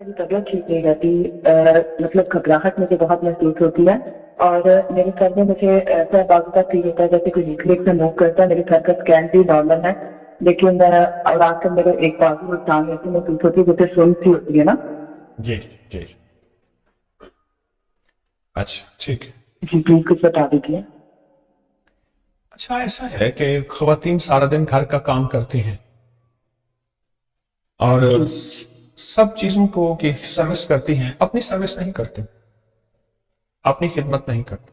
मेरी तबीयत ठीक नहीं रहती। मतलब घबराहट मुझे बहुत महसूस होती है। और मेरे सर में मुझे ऐसा बाजू का फील होता है जैसे कोई लिक्विड से मूव करता है। मेरे सर का स्कैन भी नॉर्मल है, लेकिन और आजकल मेरे एक बाजू और टांग ऐसी महसूस होती है जैसे सुन सी होती है ना। जी जी। अच्छा ठीक है। जी प्लीज कुछ बता दीजिए। अच्छा ऐसा है कि खवातीन सारा दिन घर का काम करती हैं और जी सब चीजों को की सर्विस करती हैं, अपनी सर्विस नहीं करती, अपनी खिदमत नहीं करती।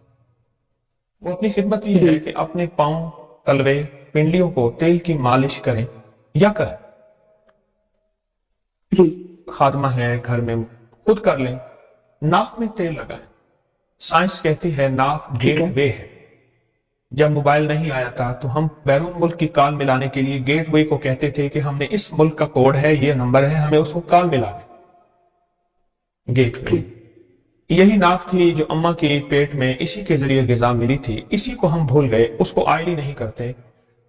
वो अपनी खिदमत ये जी है कि अपने पाँव, तलवे, पिंडलियों को तेल की मालिश करें या करें। जी खादमा है घर में, खुद कर लें। नाक में तेल लगाएं। साइंस कहती है नाक ठीक गेट है। वे है। जब मोबाइल नहीं आया था तो हम बैरून मुल्क की कॉल मिलाने के लिए गेट वे को कहते थे कि हमने इस मुल्क का कोड है, ये नंबर है, हमें उसको कॉल मिला दें। गेट वे जी यही नाक थी जो अम्मा के पेट में इसी के जरिए गिजा मिली थी। इसी को हम भूल गए, उसको आईडी नहीं करते।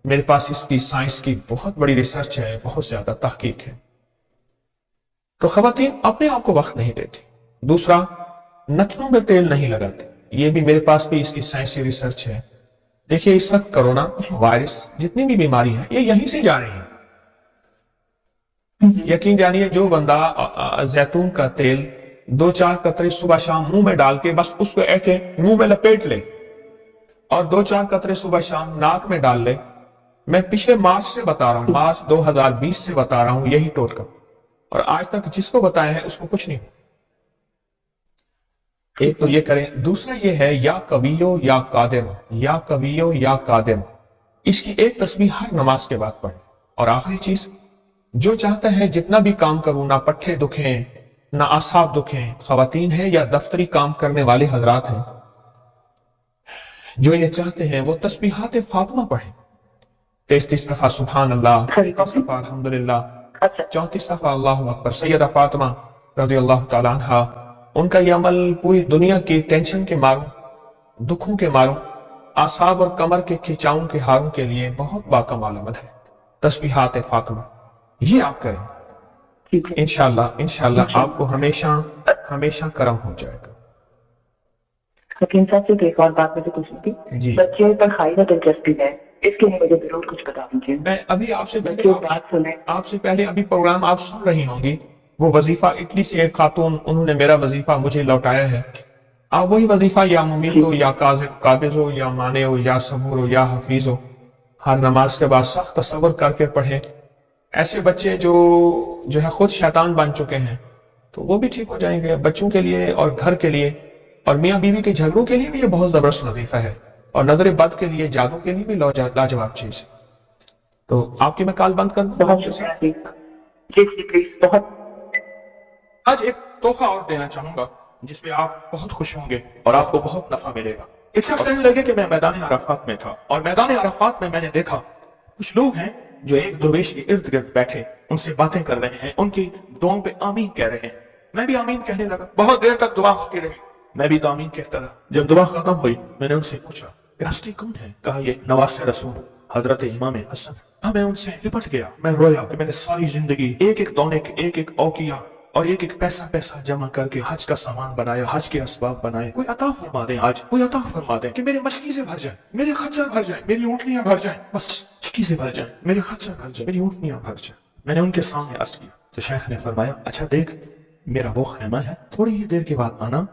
मेरे पास इसकी साइंस की बहुत बड़ी रिसर्च है, बहुत ज्यादा तहकीक है। तो खवातीन अपने आप को वक्त नहीं देती। दूसरा, नथनों में तेल नहीं लगाते। ये भी मेरे पास भी इसकी साइंसी रिसर्च है। देखिए इस वक्त कोरोना वायरस जितनी भी बीमारी है ये यहीं से जा रही है। यकीन जानिए जो बंदा जैतून का तेल दो चार कतरे सुबह शाम मुंह में डाल के बस उसको ऐसे मुंह में लपेट ले और दो चार कतरे सुबह शाम नाक में डाल ले। मैं पिछले मार्च से बता रहा हूं, मार्च 2020 से बता रहा हूं यही टोटका, और आज तक जिसको बताया है उसको कुछ नहीं। एक तो ये करें। दूसरा ये है या कवियो या कादिर, या कवियो या कादिर। इसकी एक तस्बीह हर नमाज के बाद पढ़े। और आखिरी चीज, जो चाहता है जितना भी काम करूं ना पट्टे दुखें ना आसाब दुखें, खवातीन है या दफ्तरी काम करने वाले हजरात हैं, जो ये चाहते हैं वो तस्बीहात फातिमा पढ़े। 33 दफा सुभान अल्लाह, सॉरी 33 कॉफी। दफा अल्हम्दुलिल्लाह, अच्छा। 34 दफा अल्लाहु अकबर। सैयदा फातिमा रजी अल्लाह तआला अन्हा, उनका ये अमल पूरी दुनिया की टेंशन के मारों, दुखों के मारों, आसाब और कमर के खिंचावों के हारों के लिए बहुत बाकमाल अमल है। तस्बीहात फातिमा ये आप करें, ठीक है। इंशाल्लाह इंशाल्लाह जी आपको हमेशा हमेशा करम हो जाएगा। हकीम साहब से एक और बात मुझे पूछनी थी। जी। बच्चे पढ़ाई में दिलचस्पी है, इसके लिए मुझे जरूर कुछ बता दीजिए। मैं अभी आपसे पहले बच्चे बात सुने। आपसे पहले अभी प्रोग्राम आप सुन रही होंगी, वो वजीफा इटली से एक खातून, उन्होंने मेरा वजीफा मुझे लौटाया है। आप वही वजीफा या मुमीन हो या काबिज हो या माने हो या सबूर हो या हफीज हो, हर नमाज के बाद सख्त तसव्वुर करके पढ़े। ऐसे बच्चे जो है खुद शैतान बन चुके हैं तो वो भी ठीक हो जाएंगे। बच्चों के लिए और घर के लिए और मियाँ बीवी के झगड़ों के लिए भी ये बहुत जबरदस्त वजीफा है, और नजर बद के लिए, जादू के लिए भी लाजवाब चीज है। तो आपकी मैं कॉल बंद कर दूं बहुत आपके शुक्रिया साथ। जी। जी जी प्लीज बहुत। आज एक तोहफा और देना चाहूंगा जिसपे आप बहुत खुश होंगे और आपको बहुत नफा मिलेगा। एक शख्स कहने लगे कि मैं मैदान अराफात में था और मैदान अराफात में मैंने देखा कुछ लोग हैं जो एक दरवेश के इर्द गिर्द बैठे उनसे बातें कर रहे हैं, उनकी दुआओं पे आमीन कह रहे हैं। मैं भी आमीन कहने लगा। बहुत देर तक दुआ होती रही, मैं भी तो आमीन कहता रहा। जब दुआ खत्म हुई मैंने उनसे पूछा राष्ट्रीय कौन है? कहा ये नवासे रसूल हजरत इमाम हसन। हाँ, मैं उनसे लिपट गया। मैं रोया कि मैंने सारी जिंदगी एक एक दौने के एक एक औकिया और एक एक पैसा पैसा जमा करके हज का सामान बनाया, हज के असबाब बनाए। कोई अता फरमा दे, आज कोई अता फरमा दे कि मेरे मछली से भर जाए, मेरे खच्चर भर जाए, मेरी ऊँटनियां भर जाए, बस चक्की से भर जाए, मेरे खच्चर भर जाए, मेरी ऊँटनियां भर जाए। मैंने उनके सामने अर्ज किया तो शेख ने फरमाया अच्छा देख, मेरा वो खेमा है, थोड़ी ही देर के बाद आना,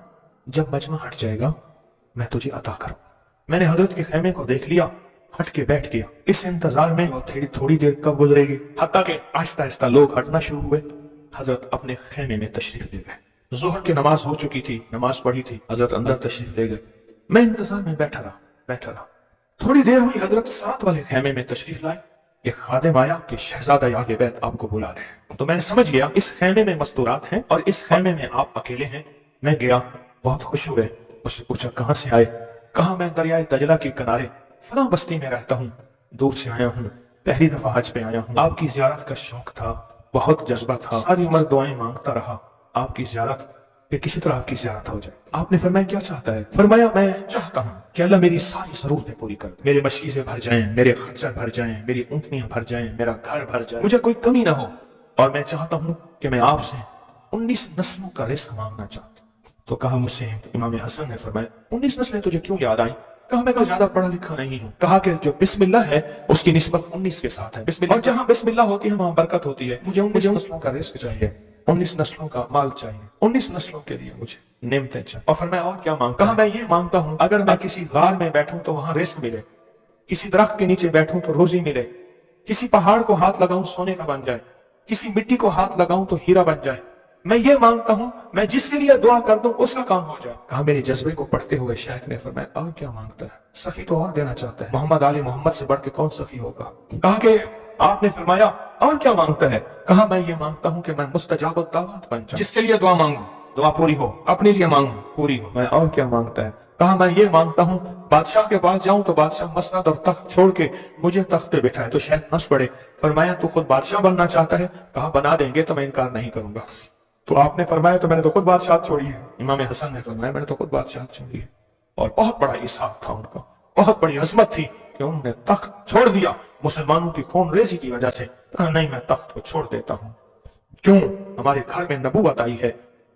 जब मजमा हट जाएगा मैं तुझे अता करूँ। मैंने हजरत के खेमे को देख लिया, हट के बैठ गया। इस इंतजार में थोड़ी देर कब गुजरेगी, हत्ता के आहिस्ता आहिस्ता लोग हटना शुरू हुए। हजरत अपने खेमे में तशरीफ ले गए। जोहर की नमाज हो चुकी थी, नमाज पढ़ी थी, हजरत अंदर तशरीफ ले गए। मैं इंतजार में बैठा रहा। थोड़ी देर हुई, हजरत साथ वाले खेमे में तशरीफ लाए। एक खादिम आया कि शहजादा यागे बैत आपको बुला रहे हैं। तो मैंने समझ गया इस खेमे में मस्तूरात हैं और इस खेमे में आप अकेले हैं। मैं गया, बहुत खुश हुए। उससे पूछा कहाँ से आए? कहा मैं दरियाए दजला के किनारे फलां बस्ती में रहता हूँ, दूर से आया हूँ, पहली दफा हज पे आया हूँ। आपकी जियारत का शौक था, बहुत जज्बा था, सारी उम्र दुआएं मांगता रहा आपकी जियारत, कि किसी तरह आपकी जियारत हो जाए। आपने फरमाया क्या चाहता है? फरमाया मैं चाहता हूँ कि अल्लाह मेरी सारी जरूरतें पूरी कर दे, मेरे मशीजे भर जाएं, मेरे खच्चर भर जाएं, मेरी ऊँटनियां भर जाएं, मेरा घर भर जाए, मुझे कोई कमी ना हो। और मैं चाहता हूँ कि मैं आपसे 19 नस्लों का रिस्क मांगना चाहता हूं। तो कहा मुझसे इमाम हसन ने फरमाया 19 नस्लें तुझे क्यों याद आई? कहा मैं कोई ज्यादा पढ़ा लिखा नहीं हूँ। कहा कि जो बिस्मिल्लाह है उसकी निस्बत 19 के साथ है, बिस्मिल्लाह, और जहां बिस्मिल्लाह होती है वहां बरकत होती है। मुझे 19 नस्लों का रिस्क चाहिए, 19 नस्लों का माल चाहिए, 19 नस्लों के लिए मुझे नेमतें चाहिए। और फिर मैं और क्या मांगता? कहा मैं ये मांगता हूँ अगर मैं किसी गार में बैठूं तो वहां रिस्क मिले, किसी दरख्त के नीचे बैठूं तो रोजी मिले, किसी पहाड़ को हाथ लगाऊं सोने का बन जाए, किसी मिट्टी को हाथ लगाऊं तो हीरा बन जाए। मैं ये मांगता हूं मैं जिसके लिए दुआ कर दूं उसका काम हो जाए। कहा मेरे जज्बे को पढ़ते हुए शेख ने फरमाया और क्या मांगता है? सखी तो और देना चाहता है, मोहम्मद आली मोहम्मद से बढ़ के कौन सखी होगा? कहा कि आपने फरमाया और क्या मांगता है? कहा मैं ये मांगता हूं कि मैं मुस्तजाब दावत बन जाऊं, जिसके लिए दुआ मांगू दुआ पूरी हो, अपने लिए मांगू पूरी हो। मैं और क्या मांगता है? कहा मैं ये मांगता हूं बादशाह के पास जाऊं तो बादशाह मसनद और तख्त छोड़ के मुझे तख्त पे बिठाए। तो शेख हंस पड़े, फरमाया तू खुद बादशाह बनना चाहता है? कहा बना देंगे तो मैं इनकार नहीं करूंगा। तो आपने फरमाया तो मैंने तो खुद बादशाह छोड़ी है। इमाम हसन ने फरमाया मैंने तो खुद बादशाह छोड़ी है। और बहुत बड़ा इसाफ था उनका, बहुत बड़ी अजमत थी कि उन्होंने तख्त छोड़ दिया मुसलमानों की खून रेजी की वजह से। कहा नहीं मैं तख्त को छोड़ देता हूं, क्यों? हमारे घर में नबूवत आई है,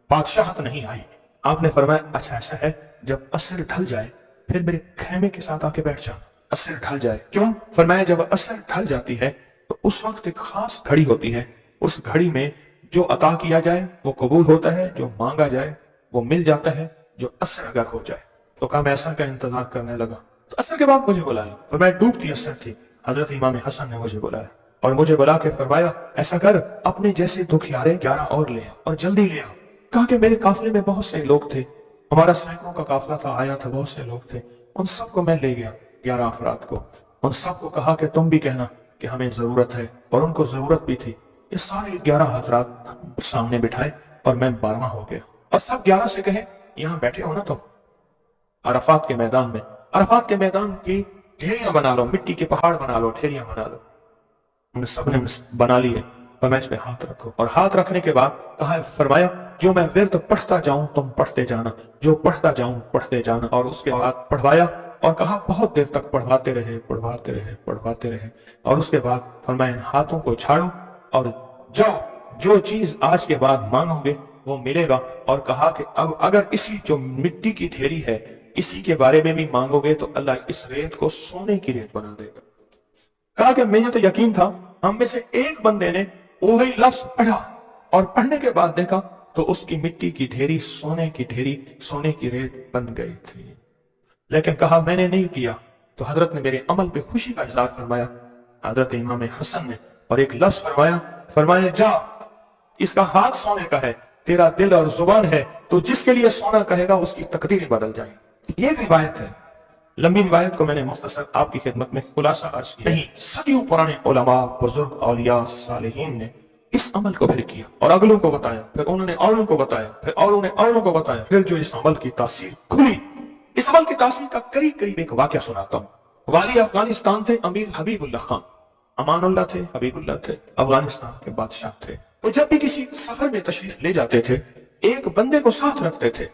बादशाहत नहीं आई। आपने फरमाया अच्छा ऐसा है, जब असर ढल जाए फिर मेरे खेमे के साथ आके बैठ जाना। असर ढल जाए क्यों? फरमाया जब असर ढल जाती है तो उस वक्त एक खास घड़ी होती है, उस घड़ी में जो अता किया जाए वो कबूल होता है, जो मांगा जाए वो मिल जाता है, जो असर अगर हो जाए। तो कहा मैं असर का इंतजार करने लगा। तो असर के बाद मुझे बुलाया, फरमाया डूबती असर थी, हजरत इमाम हसन ने मुझे बुलाया और मुझे बुला के फरमाया ऐसा कर अपने जैसे दुखियारे 11 और ले आ और जल्दी ले आ। कहा कि मेरे काफिले में बहुत से लोग थे, हमारा सैकड़ों का काफिला था, आया था, बहुत से लोग थे, उन सबको मैं ले गया 11 अफराद को। उन सबको कहा कि तुम भी कहना कि हमें जरूरत है, और उनको जरूरत भी थी। ये सारे 11 हजरात सामने बिठाए और मैं 12वां हो गया। और सब 11 से कहे यहाँ बैठे हो ना तुम अरफात के मैदान में, अरफात के मैदान की ढेरियां बना लो, मिट्टी के पहाड़ बना लो, ढेरियां बना लो। उन सबने बना लिए और मैं इसमें हाथ रखो। और हाथ रखने के बाद कहा फरमाया जो मैं विर्द पढ़ता जाऊं तुम पढ़ते जाना, जो पढ़ता जाऊं पढ़ते जाना। और उसके बाद पढ़वाया और कहा बहुत देर तक पढ़वाते रहे पढ़वाते रहे पढ़वाते रहे। और उसके बाद फरमाया इन हाथों को छाड़ो और जाओ, जो चीज आज के बाद मांगोगे वो मिलेगा। और कहा कि अब अगर इसी जो मिट्टी की ढेरी है इसी के बारे में भी मांगोगे तो अल्लाह इस रेत को सोने की रेत बना देगा। कहा कि मुझे तो यकीन था, हम में से एक बंदे ने वही लफ्ज पढ़ा और पढ़ने के बाद देखा तो उसकी मिट्टी की ढेरी सोने की ढेरी, सोने की रेत बन गई थी। लेकिन कहा मैंने नहीं किया। तो हजरत ने मेरे अमल पे खुशी का इजहार फरमाया, हजरत इमाम हसन ने, और एक लफ्ज फरमाया, फरमाया जा इसका हाथ सोने का है, तेरा दिल और जुबान है, तो जिसके लिए सोना कहेगा उसकी तकदीर बदल जाएगी। ये रिवायत है, लंबी रिवायत को मैंने मुख्तसर आपकी खिदमत में खुलासा अर्ज किया। नहीं, सदियों पुराने उलमा, बुजुर्ग, औलिया, सालिहीन ने इस अमल को फिर किया और अगलों को बताया, फिर उन्होंने औरों को बताया, फिर औरों ने औरों को बताया, फिर जो इस अमल की तासीर खुली, इस अमल की तासीर का करीब करीब एक वाकया सुनाता हूँ। वाली अफगानिस्तान थे अमीर हबीबुल्लाह खान, अमानुल्लाह थे, हबीबुल्लाह थे, अफगानिस्तान के बादशाह थे। वो जब भी किसी सफर में तशरीफ ले जाते थे एक बंदे को साथ रखते थे।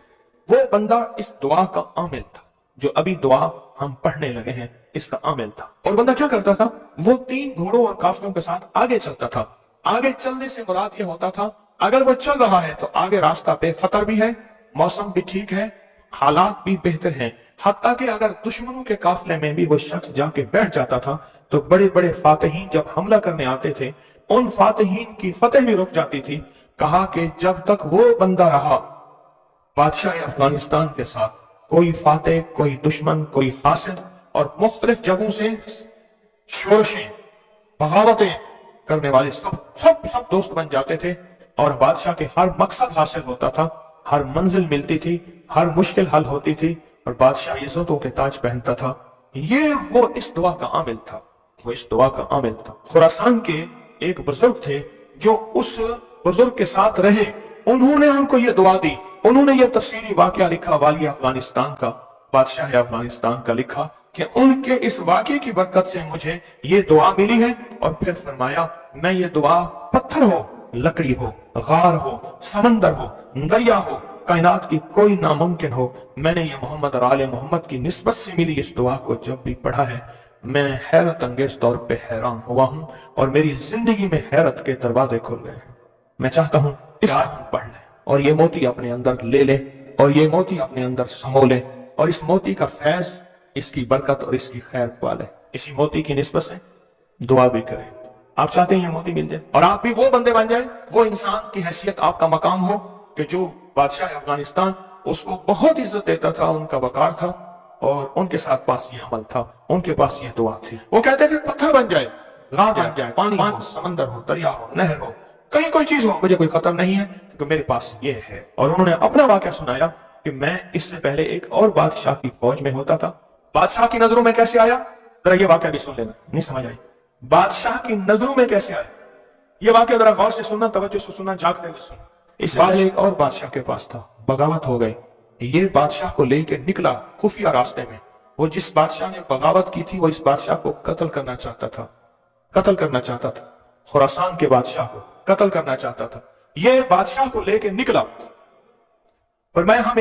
वो बंदा इस दुआ का आमिल था, जो अभी दुआ हम पढ़ने लगे हैं इसका आमिल था। और बंदा क्या करता था, वो 3 घोड़ों और काफिलों के साथ आगे चलता था। आगे चलने से मुराद ये होता था अगर वो चल रहा है तो आगे रास्ता बेखतर भी है, मौसम भी ठीक है, हालात भी बेहतर हैं। हत्ता कि अगर दुश्मनों के काफिले में भी वो शख्स जाके बैठ जाता था तो बड़े बड़े फातिहीन जब हमला करने आते थे उन फातिहीन की फतेह भी रुक जाती थी। कहा कि जब तक वो बंदा रहा बादशाह अफगानिस्तान के साथ, कोई फातेह, कोई दुश्मन, कोई हासिद और मुख्तलिफ जगहों से शोरशें, बगावतें करने वाले सब दोस्त बन जाते थे और बादशाह के हर मकसद हासिल होता था, हर मंजिल मिलती थी, हर मुश्किल हल होती थी और बादशाह इज्जतों के ताज पहनता था। ये वो इस दुआ का आमिल था, वो इस दुआ का आमिल था। खुरासान के एक बुजुर्ग थे जो उस बुजुर्ग के साथ रहे, उन्होंने उनको ये दुआ दी, उन्होंने ये तफसीली वाकया लिखा, वाली अफगानिस्तान का, बादशाह अफगानिस्तान का लिखा कि उनके इस वाकये की बरकत से मुझे ये दुआ मिली है। और फिर फरमाया मैं ये दुआ पत्थर हो, लकड़ी हो, गार हो, समंदर हो, दरिया हो, कायनात की कोई नामुमकिन हो, मैंने ये मोहम्मद और आले मोहम्मद की निस्बत से मिली इस दुआ को जब भी पढ़ा है मैं हैरत अंगेज तौर पे हैरान हुआ हूं और मेरी जिंदगी में हैरत के दरवाजे खुल गए। मैं चाहता हूं इस पढ़ लें। اور یہ موتی اپنے اندر لے لے اور یہ موتی اپنے اندر سمو لے اور اس موتی کا فیض، اس کی برکت اور اس کی خیر پالے، اسی موتی کی نسبت سے دعا بھی کرے۔ آپ چاہتے ہیں یہ موتی مل جائے اور آپ بھی وہ بندے بن جائے، وہ انسان کی حیثیت آپ کا مقام ہو کہ جو بادشاہ افغانستان اس کو بہت عزت دیتا تھا، ان کا وقار تھا اور ان کے ساتھ پاس یہ عمل تھا، ان کے پاس یہ دعا تھی۔ وہ کہتے تھے پتھر بن جائے، راہ بن جائے، پانی ہو، سمندر ہو، دریا ہو، نہر ہو، کہیں کوئی چیز ہو، مجھے کوئی خطر نہیں ہے کیونکہ میرے پاس یہ ہے۔ اور انہوں نے اپنا واقعہ سنایا کہ میں اس سے پہلے ایک اور بادشاہ کی فوج میں ہوتا تھا۔ بادشاہ کی نظروں میں کیسے آیا، ذرا یہ واقعہ بھی سن لینا، نہیں سمجھ آئی؟ بادشاہ کی نظروں میں کیسے آیا، یہ واقعہ ذرا غور سے سننا، توجہ سے سننا، جاگتے ہوئے سننا۔ اس بات ایک اور بادشاہ کے پاس تھا، بغاوت ہو گئی، یہ بادشاہ کو لے کے نکلا خفیہ راستے میں۔ وہ جس بادشاہ نے بغاوت کی تھی وہ اس بادشاہ کو قتل کرنا چاہتا تھا، قتل کرنا چاہتا تھا، خراسان کے بادشاہ کو قتل کرنا چاہتا تھا۔ یہ بادشاہ کو لے کے نکلا، فرمایا ہم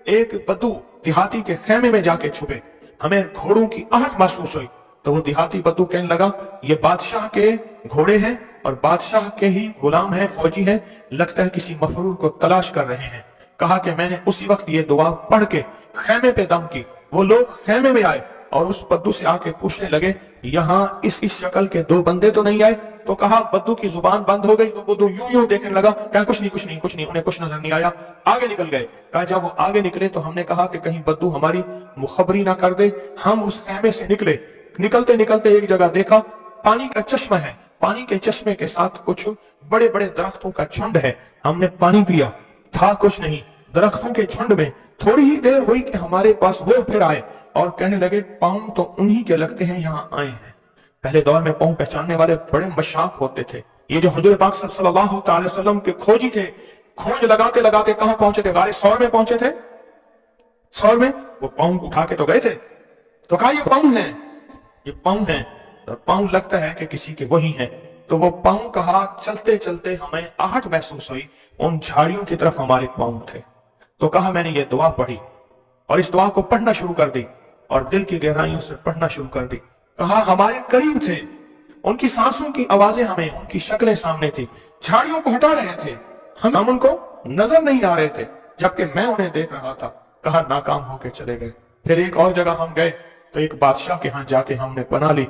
ایک بدو دیہاتی کے خیمے میں جا کے چھپے، ہمیں گھوڑوں کی آہٹ محسوس ہوئی، تو وہ دیہاتی بدو کہنے لگا یہ بادشاہ کے گھوڑے ہیں اور بادشاہ کے ہی غلام ہیں، فوجی ہیں، لگتا ہے کسی مفرور کو تلاش کر رہے ہیں۔ کہا کہ میں نے اسی وقت یہ دعا پڑھ کے خیمے پہ دم کی، وہ لوگ خیمے میں آئے اور اس بدو سے آ کے پوچھنے لگے یہاں اس شکل کے دو بندے تو نہیں آئے؟ تو کہا، بدو کی زبان بند ہو گئی تو بدو یوں دیکھنے لگا، کہا کچھ نہیں، انہیں کچھ نظر نہیں آیا، آگے نکل گئے۔ کہا جب وہ آگے نکلے تو ہم نے کہا کہ کہیں بدو ہماری مخبری نہ کر دے، ہم اس خیمے سے نکلتے ایک جگہ دیکھا پانی کا چشمہ ہے، پانی کے چشمے کے ساتھ کچھ بڑے بڑے درختوں کا جھنڈ ہے، ہم نے پانی پیا، تھا کچھ نہیں، درختوں کے جھنڈ میں تھوڑی ہی دیر ہوئی کہ ہمارے پاس وہ پھر آئے اور کہنے لگے پاؤں تو انہی کے لگتے ہیں یہاں آئے ہیں۔ پہلے دور میں پاؤں پہچاننے والے بڑے مشاق ہوتے تھے، یہ جو حضور پاک صلی اللہ تعالی وسلم کے کھوجی تھے، کھوج لگاتے لگاتے کہاں پہنچے تھے؟ غار ثور میں پہنچے تھے۔ ثور میں وہ پاؤں اٹھا کے تو گئے تھے، تو کہا یہ پاؤں ہیں، یہ پاؤں ہیں، اور پاؤں لگتا ہے کہ کسی کے وہی ہیں۔ تو وہ پاؤں کہا چلتے چلتے ہمیں آہٹ محسوس ہوئی، ان جھاڑیوں کی طرف ہمارے پاؤں تھے۔ تو کہا میں نے یہ دعا پڑھی اور اس دعا کو پڑھنا شروع کر دی اور دل کی گہرائیوں سے پڑھنا شروع کر دی۔ کہا ہمارے قریب تھے، ان کی سانسوں کی آوازیں ہمیں، ان کی شکلیں سامنے تھی، جھاڑیوں کو ہٹا رہے تھے، ہم ان کو نظر نہیں آ رہے تھے جبکہ میں انہیں دیکھ رہا تھا۔ کہا ناکام ہو کے چلے گئے۔ پھر ایک اور جگہ ہم گئے تو ایک بادشاہ کے ہاں جا کے ہم نے پناہ لی،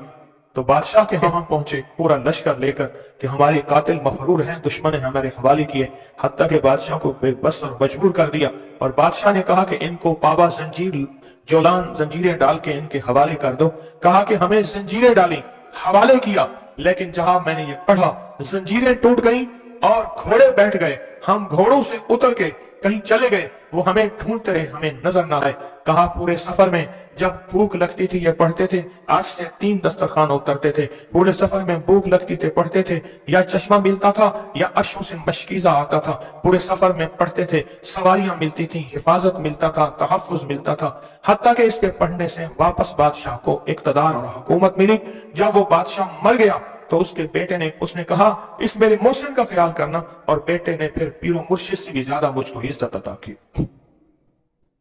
تو بادشاہ کے ہاں پہنچے پورا لشکر لے کر کہ ہمارے قاتل مفرور ہیں، دشمن نے ہمارے حوالے کیے، حتیٰ کہ بادشاہ کو بے بس اور مجبور کر دیا، اور بادشاہ نے کہا کہ ان کو پابا زنجیریں ڈال کے ان کے حوالے کر دو۔ کہا کہ ہمیں زنجیریں ڈالی، حوالے کیا، لیکن جہاں میں نے یہ پڑھا زنجیریں ٹوٹ گئیں اور گھوڑے بیٹھ گئے، ہم گھوڑوں سے اتر کے کہیں چلے گئے، وہ ہمیں ڈھونڈتے رہے، ہمیں نظر نہ آئے۔ کہا پورے سفر میں جب بھوک لگتی تھی یہ پڑھتے تھے، آج سے 3 دسترخوان اترتے تھے، پورے سفر میں بھوک لگتی تھی پڑھتے تھے، یا چشمہ ملتا تھا یا عرشوں سے مشکیزہ آتا تھا، پورے سفر میں پڑھتے تھے، سواریاں ملتی تھی، حفاظت ملتا تھا، تحفظ ملتا تھا، حتیٰ کہ اس کے پڑھنے سے واپس بادشاہ کو اقتدار اور حکومت ملی۔ جب وہ بادشاہ مر گیا تو اس کے بیٹے نے اس نے کہا اس میرے محسن کا خیال کرنا، اور بیٹے نے پھر پیر و مرشد سے بھی زیادہ مجھ کو عزت عطا کی۔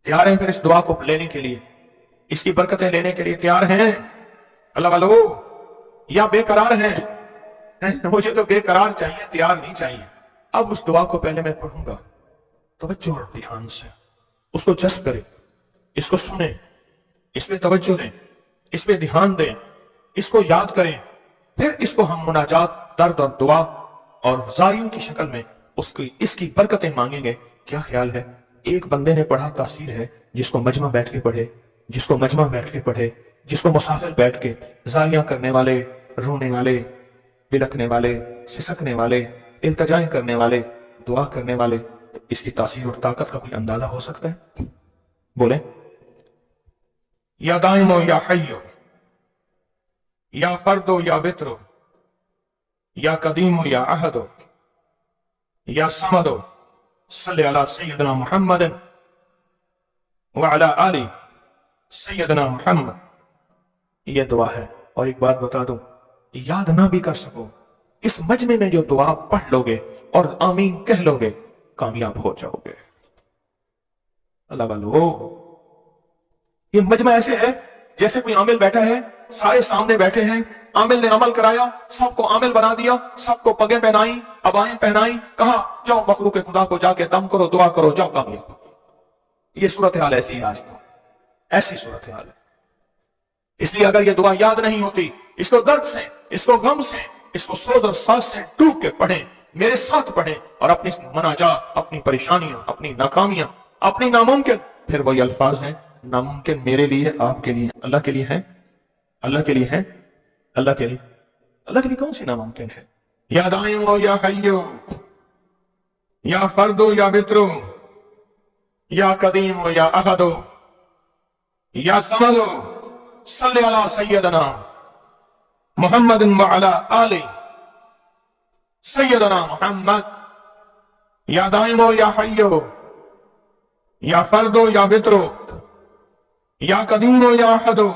تیار ہیں پھر اس دعا کو لینے کے لیے، اس کی برکتیں لینے کے لیے تیار ہیں اللہ والو، یا بے قرار ہیں؟ مجھے تو بے قرار چاہیے، تیار نہیں چاہیے۔ اب اس دعا کو پہلے میں پڑھوں گا، توجہ اور دھیان سے اس کو جذب کریں، اس کو سنیں، اس پہ توجہ دیں، اس پہ دھیان دیں، اس کو یاد کریں، پھر اس کو ہم مناجات، درد اور دعا اور زاریوں کی شکل میں اس کی برکتیں مانگیں گے۔ کیا خیال ہے ایک بندے نے پڑھا تاثیر ہے، جس کو مجمع بیٹھ کے پڑھے، جس کو مجمع بیٹھ کے پڑھے، جس کو مسافر بیٹھ کے، زاریاں کرنے والے، رونے والے، بلکنے والے، سسکنے والے، التجائیں کرنے والے، دعا کرنے والے، اس کی تاثیر اور طاقت کا کوئی اندازہ ہو سکتا ہے؟ بولیں یا دائم ہو یا حی ہو، یا فرد ہو یا وطر ہو، یا قدیم ہو یا احد ہو، یا صمد ہو، صلی علی سیدنا محمد وعلی آل سیدنا محمد۔ یہ دعا ہے۔ اور ایک بات بتا دوں، یاد نہ بھی کر سکو، اس مجمع میں جو دعا پڑھ لو گے اور آمین کہہ لو گے، کامیاب ہو جاؤ گے۔ اللہ والو، یہ مجمع ایسے ہے جیسے کوئی عامل بیٹھا ہے سارے سامنے بیٹھے ہیں، عامل نے عمل کرایا، سب کو عامل بنا دیا، سب کو پگیں پہنائی، ابائیں پہنائی، کہا جاؤ مخلوق خدا کو جا کے دم کرو، دعا کرو، جاؤ کامیاب۔ یہ صورتحال ایسی ہے آج تو، ایسی صورتحال ہے۔ اس لیے اگر یہ دعا یاد نہیں ہوتی، اس کو درد سے، اس کو غم سے، اس کو سوز اور ساز سے ڈوب کے پڑھیں، میرے ساتھ پڑھیں، اور اپنی مناجات، اپنی پریشانیاں، اپنی ناکامیاں، اپنی ناممکن، پھر وہی الفاظ ہیں، ناممکن میرے لیے، آپ کے لیے، اللہ کے لیے ہے، اللہ کے لیے ہے، اللہ کے لیے، اللہ کے لیے کون سی ناممکن ہے؟ یا دائم ہو یا حیو، یا فرد ہو یا وتر، یا قدیم ہو یا احد ہو، یا سمد ہو، صلی علی سیدنا محمد وعلی آل سیدنا محمد۔ یا دائم ہو یا حی ہو، یا فرد ہو یا وتر ہو، یا قدیم ہو یا احد ہو،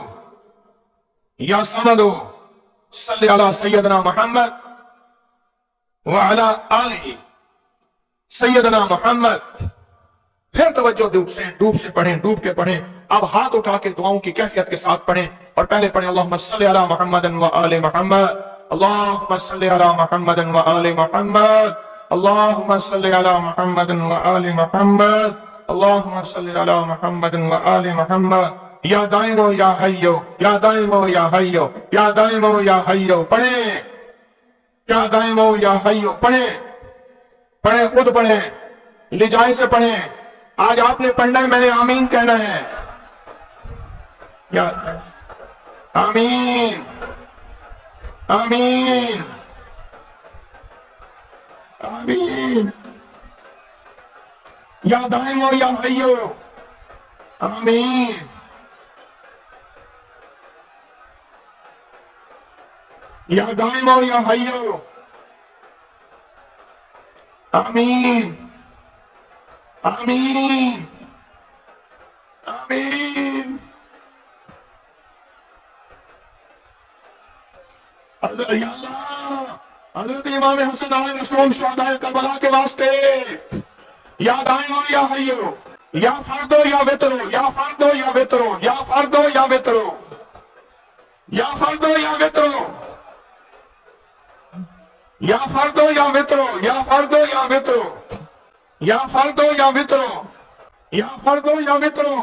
یا سمد ہو، صلی علی سیدنا محمد وعلی آل سیدنا محمد۔ پھر توجہ ڈوب سے پڑھیں، ڈوب کے پڑھیں۔ اب ہاتھ اٹھا کے دعاؤں کی کیفیت کے ساتھ پڑھیں، اور پہلے پڑھیں اللہم صلی علی محمد وآل محمد، اللہم صلی علی محمد وآل محمد، اللہم صلی علی محمد وآل محمد، اللہم صلی علی محمد وآل محمد۔ یا دائم ہو یا حیو، یا دائم ہو یا حیو، یا دائم ہو یا حیو، پڑھیں، یا دائم ہو یا حیو، پڑھیں، پڑھیں، خود پڑھیں، لجائے سے پڑھیں۔ آج آپ نے پڑھنا ہے، میں نے آمین کہنا ہے، یا آمین، آمین، آمین، یا دائم ہو یا حیو، آمین، یا دائم ہو یا حیو، آمین، آمین، آمین۔ یا اللہ، حضرت امام حسن علیہ السلام شہداء کربلا کے واسطے، یا دائم ہو یا حیو، یا فرد ہو یا وتر ہو، یا فرد ہو یا وتر ہو، یا فرد ہو یا وتر ہو، یا فرد ہو یا وتر ہو، یا فرد ہو یا وتر ہو، یا فرد ہو یا وتر ہو، یا فرد ہو یا وتر ہو، یا فرد ہو یا وتر ہو۔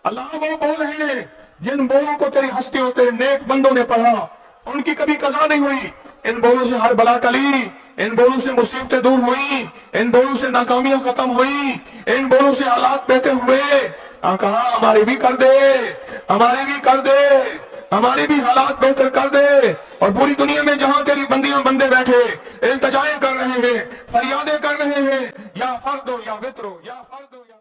اللہ وہ بول ہیں جن بولوں کو تیری ہستی و تیرے نیک بندوں نے پڑھا، ان کی کبھی قضا نہیں ہوئی، ان بولوں سے ہر بلا ٹلی، ان بولوں سے مصیبتیں دور ہوئیں، ان بولوں سے ناکامیاں ختم ہوئیں، ان بولوں سے حالات بہتر ہوئے۔ کہا ہمارے بھی کر دے، ہمارے بھی کر دے، ہمارے بھی حالات بہتر کر دے۔ اور پوری دنیا میں جہاں تیری بندیاں بندے بیٹھے التجائیں کر رہے ہیں، فریادیں کر رہے ہیں، یا فرد ہو یا وتر ہو، یا فرد ہو یا